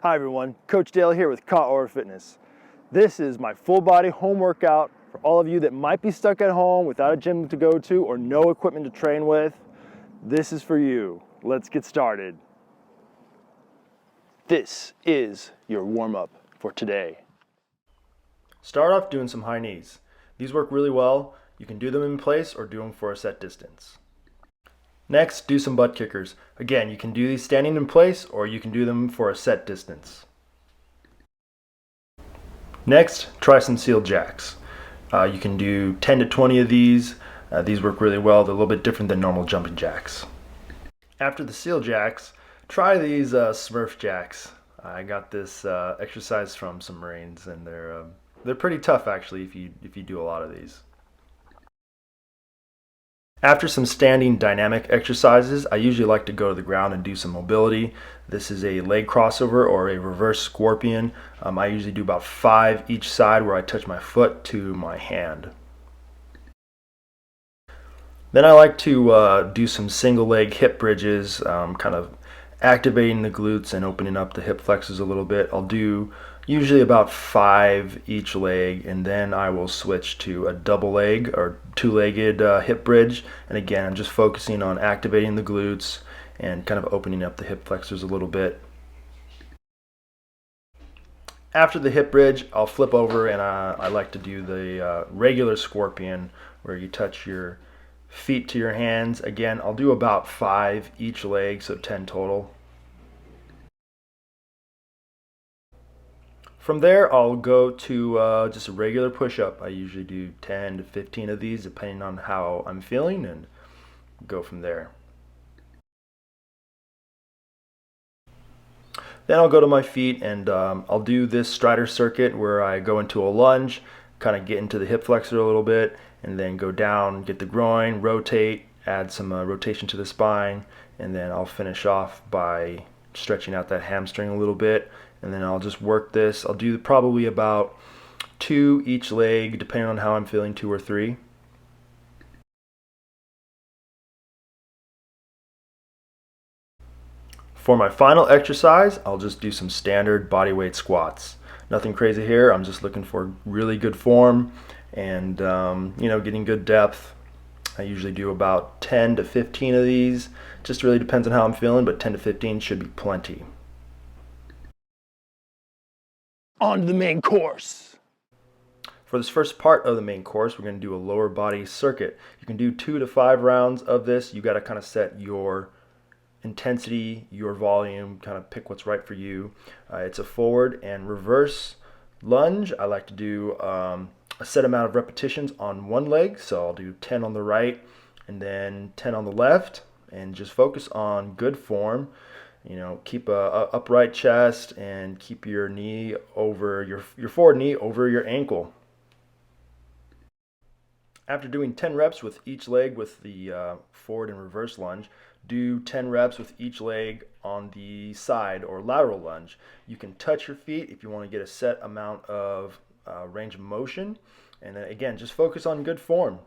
Hi everyone, Coach Dale here with Aura Fitness. This is my full body home workout for all of you that might be stuck at home without a gym to go to or no equipment to train with. This is for you. Let's get started. This is your warm-up for today. Start off doing some high knees. These work really well. You can do them in place or do them for a set distance. Next, do some butt kickers. Again, you can do these standing in place or you can do them for a set distance. Next, try some seal jacks. You can do 10 to 20 of these. These work really well. They're a little bit different than normal jumping jacks. After the seal jacks, try these Smurf Jacks. I got this exercise from some Marines, and they're pretty tough actually if you do a lot of these. After some standing dynamic exercises, I usually like to go to the ground and do some mobility. This is a leg crossover or a reverse scorpion. I usually do about 5 each side where I touch my foot to my hand. Then I like to do some single leg hip bridges, kind of activating the glutes and opening up the hip flexors a little bit. I'll do usually about 5 each leg, and then I will switch to a double leg or two-legged hip bridge. And again, I'm just focusing on activating the glutes and kind of opening up the hip flexors a little bit. After the hip bridge, I'll flip over and I like to do the regular scorpion where you touch your feet to your hands. Again, I'll do about 5 each leg, so 10 total. From there, I'll go to just a regular push-up. I usually do 10 to 15 of these depending on how I'm feeling, and go from there. Then I'll go to my feet and I'll do this strider circuit where I go into a lunge, kind of get into the hip flexor a little bit, and then go down, get the groin, rotate, add some rotation to the spine, and then I'll finish off by stretching out that hamstring a little bit. And then I'll just work this. I'll do probably about 2 each leg, depending on how I'm feeling, 2 or 3. For my final exercise, I'll just do some standard bodyweight squats. Nothing crazy here. I'm just looking for really good form and getting good depth. I usually do about 10 to 15 of these. Just really depends on how I'm feeling, but 10 to 15 should be plenty. On to the main course. For this first part of the main course, we're going to do a lower body circuit. You can do 2 to 5 rounds of this. You got to kind of set your intensity, your volume, kind of pick what's right for you. It's a forward and reverse lunge. I like to do a set amount of repetitions on one leg, so I'll do 10 on the right and then 10 on the left, and just focus on good form. Keep a upright chest and keep your knee over your forward knee over your ankle. After doing 10 reps with each leg with the forward and reverse lunge, do 10 reps with each leg on the side or lateral lunge. You can touch your feet if you want to get a set amount of range of motion. And then again, just focus on good form.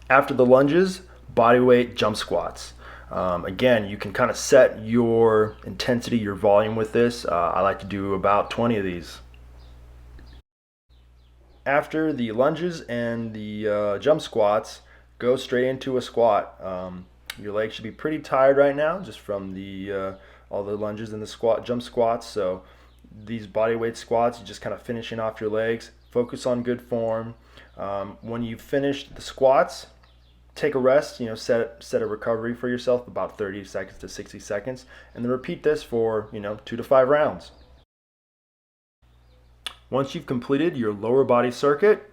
After the lunges, bodyweight jump squats. Again, you can kind of set your intensity, your volume with this. I like to do about 20 of these. After the lunges and the jump squats, go straight into a squat. Your legs should be pretty tired right now just from all the lunges and the jump squats. So these bodyweight squats, you're just kind of finishing off your legs. Focus on good form. When you've finished the squats, take a rest, set a recovery for yourself, about 30 seconds to 60 seconds, and then repeat this for 2 to 5 rounds. Once you've completed your lower body circuit,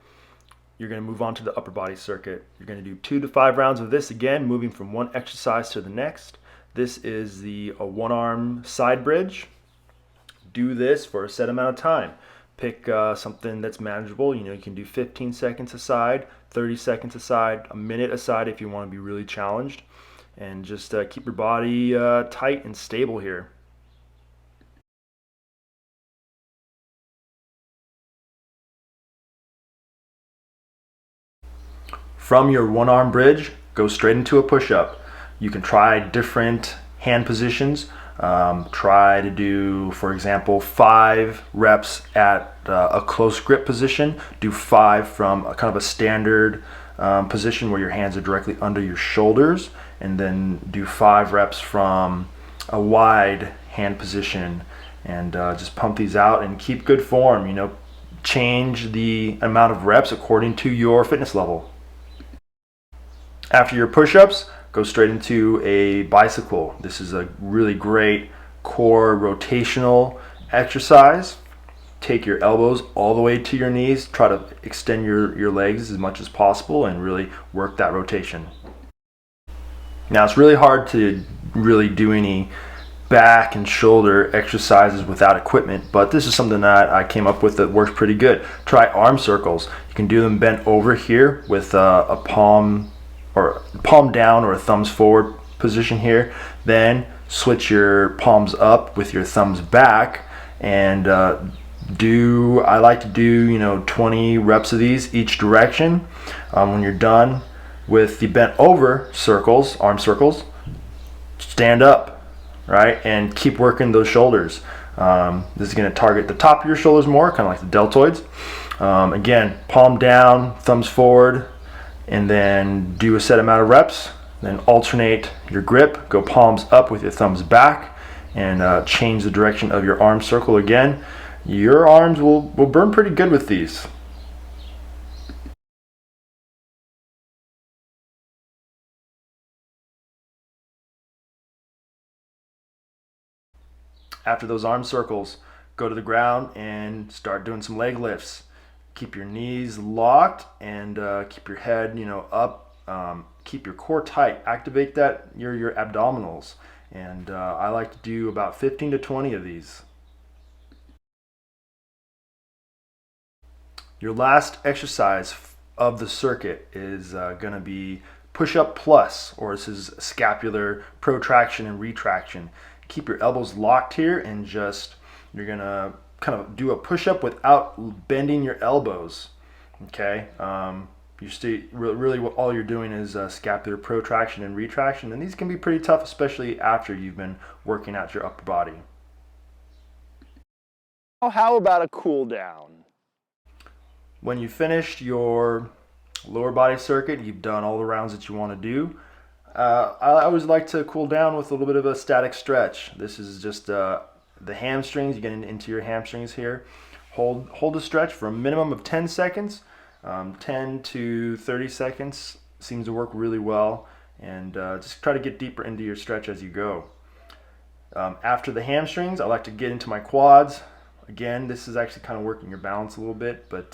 you're going to move on to the upper body circuit. You're going to do 2 to 5 rounds of this, again moving from one exercise to the next. This is the one arm side bridge. Do this for a set amount of time. Pick something that's manageable. You can do 15 seconds aside, 30 seconds aside, a minute aside if you want to be really challenged. And just keep your body tight and stable here. From your one arm bridge, go straight into a push-up. You can try different hand positions. Try to do, for example, 5 reps at a close grip position. Do 5 from a kind of a standard position where your hands are directly under your shoulders, and then do 5 reps from a wide hand position, and just pump these out and keep good form. You know, change the amount of reps according to your fitness level. After your push-ups, go straight into a bicycle. This is a really great core rotational exercise. Take your elbows all the way to your knees. Try to extend your legs as much as possible and really work that rotation. Now, it's really hard to really do any back and shoulder exercises without equipment, but this is something that I came up with that works pretty good. Try arm circles. You can do them bent over here with a palm down or a thumbs forward position here. Then switch your palms up with your thumbs back, and I like to do 20 reps of these each direction. When you're done with the bent over circles, arm circles, stand up, right, and keep working those shoulders. This is going to target the top of your shoulders more, kind of like the deltoids. Again, palm down, thumbs forward, and then do a set amount of reps. Then alternate your grip, go palms up with your thumbs back, and change the direction of your arm circle again. Your arms will burn pretty good with these. After those arm circles, go to the ground and start doing some leg lifts. Keep your knees locked and keep your head up. Keep your core tight. Activate your abdominals. And I like to do about 15 to 20 of these. Your last exercise of the circuit is going to be push-up plus, or this is scapular protraction and retraction. Keep your elbows locked here, and you're going to kind of do a push-up without bending your elbows. Okay, really all you're doing is scapular protraction and retraction, and these can be pretty tough, especially after you've been working out your upper body. How about a cool down? When you finished your lower body circuit, you've done all the rounds that you want to do. I always like to cool down with a little bit of a static stretch. This is just the hamstrings. You get into your hamstrings here. Hold the stretch for a minimum of 10 seconds. 10 to 30 seconds seems to work really well, and just try to get deeper into your stretch as you go. After the hamstrings, I like to get into my quads. Again, this is actually kind of working your balance a little bit, but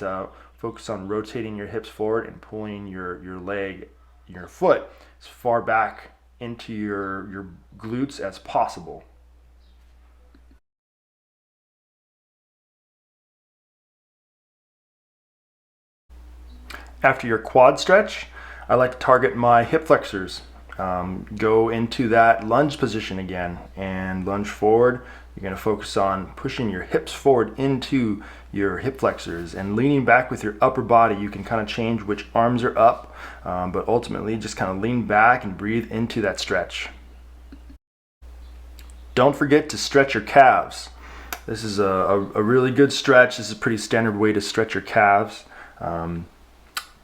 focus on rotating your hips forward and pulling your foot as far back into your glutes as possible. After your quad stretch, I like to target my hip flexors. Go into that lunge position again and lunge forward. You're going to focus on pushing your hips forward into your hip flexors and leaning back with your upper body. You can kind of change which arms are up, but ultimately just kind of lean back and breathe into that stretch. Don't forget to stretch your calves. This is a really good stretch. This is a pretty standard way to stretch your calves.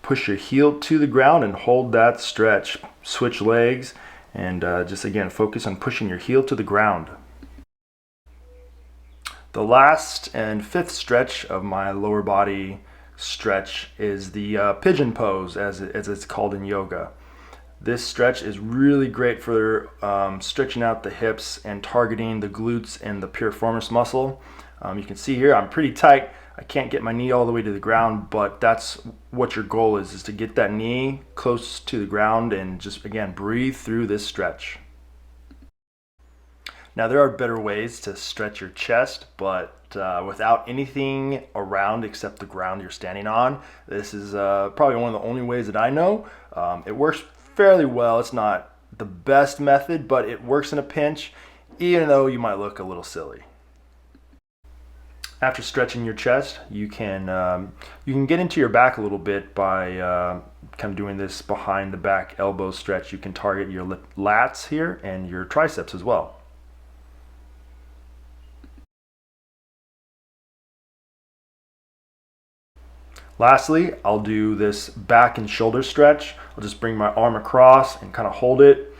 Push your heel to the ground and hold that stretch. Switch legs and just again focus on pushing your heel to the ground. The last and fifth stretch of my lower body stretch is the pigeon pose, as it's called in yoga. This stretch is really great for stretching out the hips and targeting the glutes and the piriformis muscle. You can see here I'm pretty tight. I can't get my knee all the way to the ground, but that's what your goal is to get that knee close to the ground and just again breathe through this stretch. Now there are better ways to stretch your chest, but without anything around except the ground you're standing on, this is probably one of the only ways that I know. It works fairly well. It's not the best method, but it works in a pinch, even though you might look a little silly. After stretching your chest, you can get into your back a little bit by kind of doing this behind the back elbow stretch. You can target your lats here and your triceps as well. Lastly, I'll do this back and shoulder stretch. I'll just bring my arm across and kind of hold it.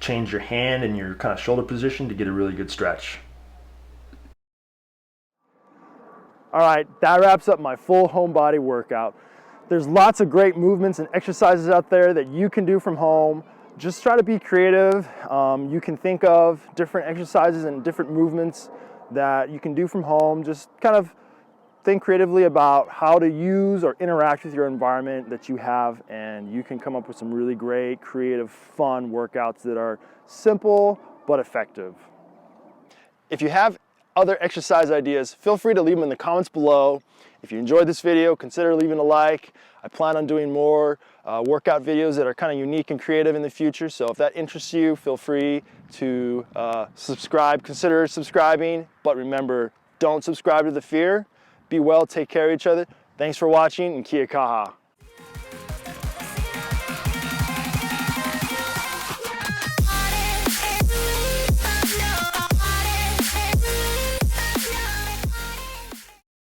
Change your hand and your kind of shoulder position to get a really good stretch. All right, that wraps up my full home body workout. There's lots of great movements and exercises out there that you can do from home. Just try to be creative. You can think of different exercises and different movements that you can do from home. Just kind of think creatively about how to use or interact with your environment that you have, and you can come up with some really great, creative, fun workouts that are simple but effective. If you have other exercise ideas, feel free to leave them in the comments below. If you enjoyed this video, consider leaving a like. I plan on doing more workout videos that are kind of unique and creative in the future, so if that interests you, feel free to subscribe. Consider subscribing, but remember, don't subscribe to the fear. Be well, take care of each other. Thanks for watching, and kia kaha.